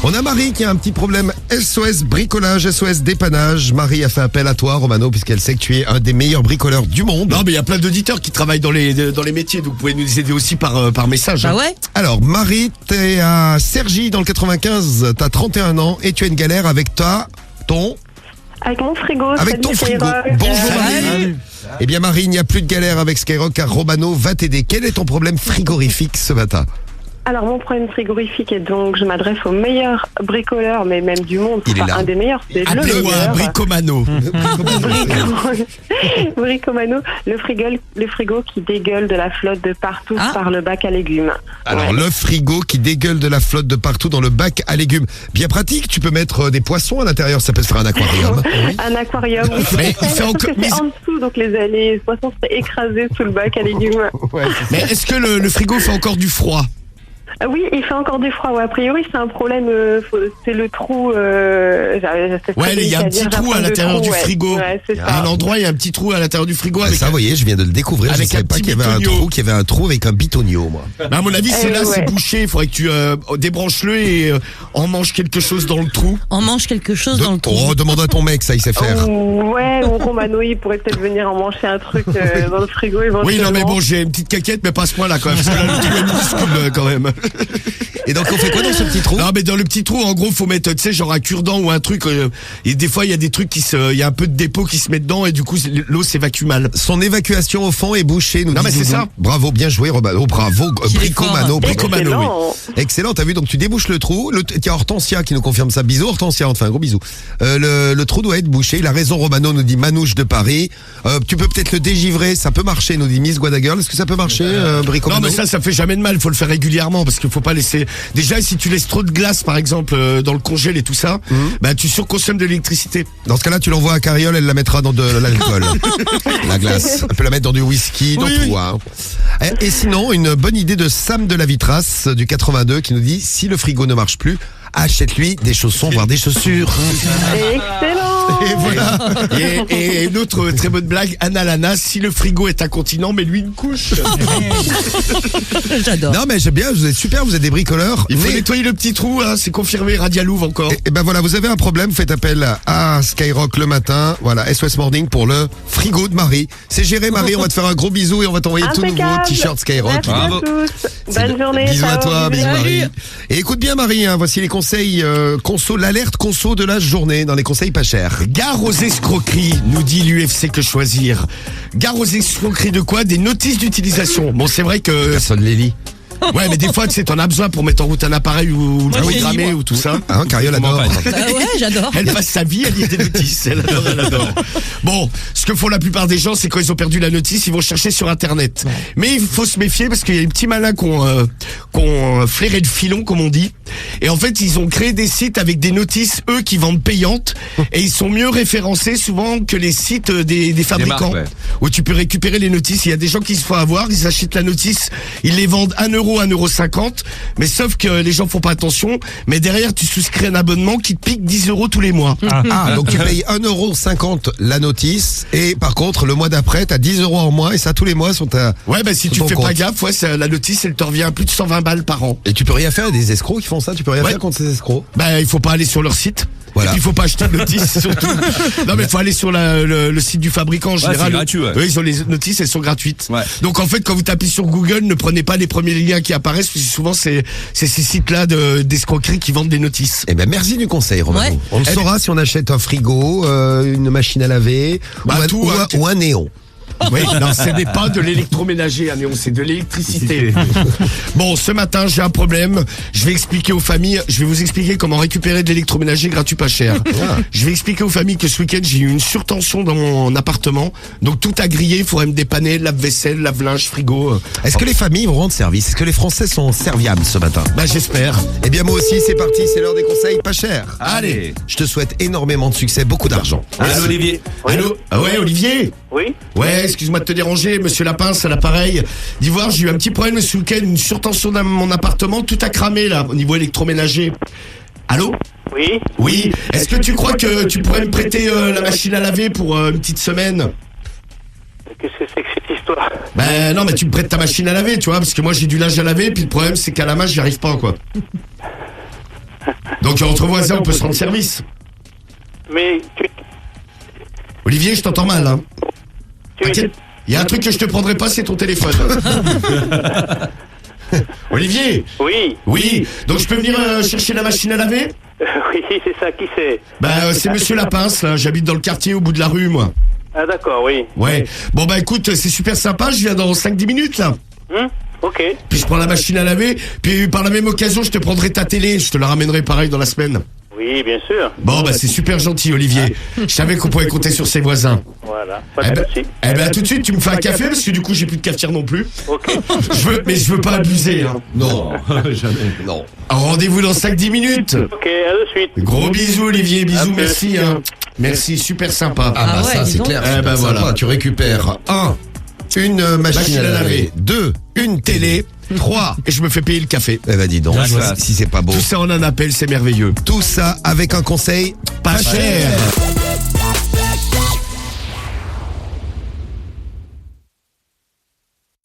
On a Marie qui a un petit problème SOS bricolage, SOS dépannage. Marie a fait appel à toi, Romano, puisqu'elle sait que tu es un des meilleurs bricoleurs du monde. Non, mais il y a plein d'auditeurs qui travaillent dans les métiers, donc vous pouvez nous aider aussi par message. Ah ouais. Alors, Marie, t'es à Cergy dans le 95, t'as 31 ans et tu as une galère avec ton frigo. Avec ton frigo. Skyrock. Bonjour Marie. Eh bien Marie, il n'y a plus de galère avec Skyrock car Romano va t'aider. Quel est ton problème frigorifique ce matin? Alors, mon problème frigorifique est donc, je m'adresse au meilleur bricoleur, mais même du monde. Il est là. Un des meilleurs, c'est le Appelez-moi meilleur. Bricomano. Bricomano, le frigo qui dégueule de la flotte de partout par le bac à légumes. Alors le frigo qui dégueule de la flotte de partout dans le bac à légumes. Bien pratique, tu peux mettre des poissons à l'intérieur, ça peut se faire un aquarium. Un aquarium. Mais il fait encore... C'est en dessous, donc les poissons seraient écrasés sous le bac à légumes. Mais est-ce que le frigo fait encore du froid? Oui, il fait encore du froid. Ouais, a priori, c'est un problème. C'est le trou. Ouais, il y a un petit trou à l'intérieur du frigo. Ouais, c'est ça. À un endroit, il y a un petit trou à l'intérieur du frigo. Avec Ça, vous voyez, je viens de le découvrir. Je avec ne savais un pas petit qu'il y avait un trou avec un bitonio, moi. Bah, à mon avis, c'est là, ouais. c'est bouché. Il faudrait que tu débranches-le et en manges quelque chose dans le trou. On mange quelque chose dans le trou. Oh, demande à ton mec, ça, il sait faire. Ouais, ou Romano, il pourrait peut-être venir en manger un truc dans le frigo éventuellement. Oui, non, mais bon, j'ai une petite caquette, mais pas à ce point-là, quand même. Parce que là, le trou est minuscule, quand même. Et donc, on fait quoi dans ce petit trou? Non, mais dans le petit trou, en gros, faut mettre, tu sais, genre un cure-dent ou un truc. Et des fois, il y a des trucs il y a un peu de dépôt qui se met dedans et du coup, l'eau s'évacue mal. Son évacuation au fond est bouchée, nous Non, dit mais c'est Doudou. ça. Bravo, bien joué, Romano. Bravo, Bricomano. Bricomano, oui. Excellent, t'as vu, donc tu débouches le trou. Il y a Hortensia qui nous confirme ça. Bisous, Hortensia, on te fait un gros bisou. Le trou doit être bouché. Il a raison, Romano, nous dit Manouche de Paris. Tu peux peut-être le dégivrer, ça peut marcher, nous dit Miss Guadagirl. Est-ce que ça peut marcher, Bricomano? Non, mais ça fait jamais de mal. Faut le faire régulièrement parce qu'il faut pas laisser. Déjà, si tu laisses trop de glace, par exemple, dans le congèle et tout ça, bah, tu surconsommes de l'électricité. Dans ce cas-là, tu l'envoies à Carriole, elle la mettra dans de l'alcool. La glace. Elle peut la mettre dans du whisky, dans tout. Hein. Et sinon, une bonne idée de Sam de la Vitrasse du 82 qui nous dit si le frigo ne marche plus, achète-lui des chaussons, voire des chaussures. Excellent. Et voilà. Et une autre très bonne blague, Anna Lana, si le frigo est incontinent, mets-lui une couche. J'adore. Non mais j'aime bien, vous êtes super, vous êtes des bricoleurs. Il faut Mais- nettoyer le petit trou, hein, c'est confirmé, Radialouve encore. Et ben voilà, vous avez un problème, faites appel à Skyrock le matin. Voilà, SOS Morning pour le frigo de Marie. C'est géré Marie, on va te faire un gros bisou et on va t'envoyer tout nouveau Impeccable. t-shirt Skyrock. Merci à tous. C'est Bonne journée. Bisous à ciao. toi, bisous Salut. Marie. Et écoute bien Marie, hein, voici les conseils conso, l'alerte conso de la journée dans les conseils pas chers. Gare aux escroqueries, nous dit l'UFC Que Choisir. Gare aux escroqueries de quoi? Des notices d'utilisation. Bon, c'est vrai que... Personne les lit. Ouais, mais des fois, tu sais, t'en as besoin pour mettre en route un appareil ou le programmer ou tout ça. Hein, Carriole adore. Bah ouais, j'adore. Elle passe sa vie à lire des notices. Elle adore, elle adore. Bon, ce que font la plupart des gens, c'est quand ils ont perdu la notice, ils vont chercher sur Internet. Mais il faut se méfier parce qu'il y a des petits malins qui ont flairé le filon, comme on dit. Et en fait, ils ont créé des sites avec des notices, eux, qui vendent payantes. Et ils sont mieux référencés souvent que les sites des fabricants. marques, ouais. Où tu peux récupérer les notices. Il y a des gens qui se font avoir, ils achètent la notice, ils les vendent 1 euro, 1,50 €. Mais sauf que les gens font pas attention. Mais derrière, tu souscris un abonnement qui te pique 10 € tous les mois. Ah, donc tu payes 1,50 € la notice et par contre le mois d'après t'as 10 € en moins et ça tous les mois sont à... Ouais, bah si Sur tu ton fais compte. pas gaffe, ouais, la notice, elle te revient à plus de 120 balles par an. Et tu peux rien faire, il y a des escrocs qui font ça, tu peux rien Ouais. faire contre ces escrocs. Bah, il faut pas aller sur leur site. Voilà. Et puis, il faut pas acheter de notice, surtout. Non, mais il faut aller sur le site du fabricant, en général. c'est gratuit, ouais. Eux, ils ont les notices, elles sont gratuites. Ouais. Donc, en fait, quand vous tapez sur Google, ne prenez pas les premiers liens qui apparaissent, parce que souvent, c'est ces sites-là d'escroquerie qui vendent des notices. Eh ben merci du conseil, Romano. Ouais. On le Eh saura si on achète un frigo, une machine à laver Bah, ou, un, tout, ou hein. un- ou un néon. Oui, non, ce n'est pas de l'électroménager, hein, Néon, c'est de l'électricité. Bon, ce matin, j'ai un problème. Je vais expliquer aux familles, je vais vous expliquer comment récupérer de l'électroménager gratuit pas cher. Je vais expliquer aux familles que ce week-end, j'ai eu une surtension dans mon appartement. Donc, tout a grillé, il faudrait me dépanner, lave-vaisselle, lave-linge, frigo. Est-ce que les familles vont rendre service? Est-ce que les Français sont serviables ce matin? Bah, j'espère. Eh bien moi aussi, c'est parti, c'est l'heure des conseils pas chers. Allez. Je te souhaite énormément de succès, beaucoup d'argent. Allô, Olivier. Allô? Ah ouais, Olivier? Oui. Ouais, excuse-moi de te déranger, monsieur Lapince, à l'appareil. D'Ivoire, j'ai eu un petit problème ce week-end, une surtension dans mon appartement, tout a cramé là, au niveau électroménager. Allô? Oui. Oui. Est-ce que tu crois que tu pourrais me prêter la machine à laver pour une petite semaine? Qu'est-ce que c'est que cette histoire? Ben non, mais tu me prêtes ta machine à laver, tu vois, parce que moi j'ai du linge à laver, puis le problème c'est qu'à la main j'y arrive pas, quoi. Donc entre voisins, on peut se rendre service. Mais Olivier, je t'entends mal, hein. tu T'inquiète. Il y a un truc que je te prendrai pas, c'est ton téléphone. Olivier. Oui. Oui. Donc je peux venir chercher la machine à laver? Oui, c'est ça, qui c'est? C'est Monsieur Lapince, là. J'habite dans le quartier au bout de la rue, moi. Ah d'accord, oui. Ouais. Bon écoute, c'est super sympa, je viens dans 5-10 minutes, là. Ok. Puis je prends la machine à laver, puis par la même occasion, je te prendrai ta télé, je te la ramènerai pareil dans la semaine. Oui, bien sûr. Bon, c'est super gentil, Olivier. Je savais qu'on pouvait compter sur ses voisins. Voilà, pas de souci. À tout de suite, tu me fais un café, parce que du coup, j'ai plus de cafetière non plus. Ok. Je veux pas abuser, hein. Non, jamais. Non. Alors, rendez-vous dans 5-10 minutes. Ok, à de suite. Gros bisous, Olivier, bisous, À plus. merci, hein. Merci, super sympa. Ah, Ah ouais, ça, dis c'est donc. clair. Eh super ben, voilà. sympa. Tu récupères une machine à laver. 2, Une télé. 3. Et je me fais payer le café. Eh ben dis donc, La classe. si c'est pas beau. Tout ça en un appel, c'est merveilleux. Tout ça avec un conseil Pas cher.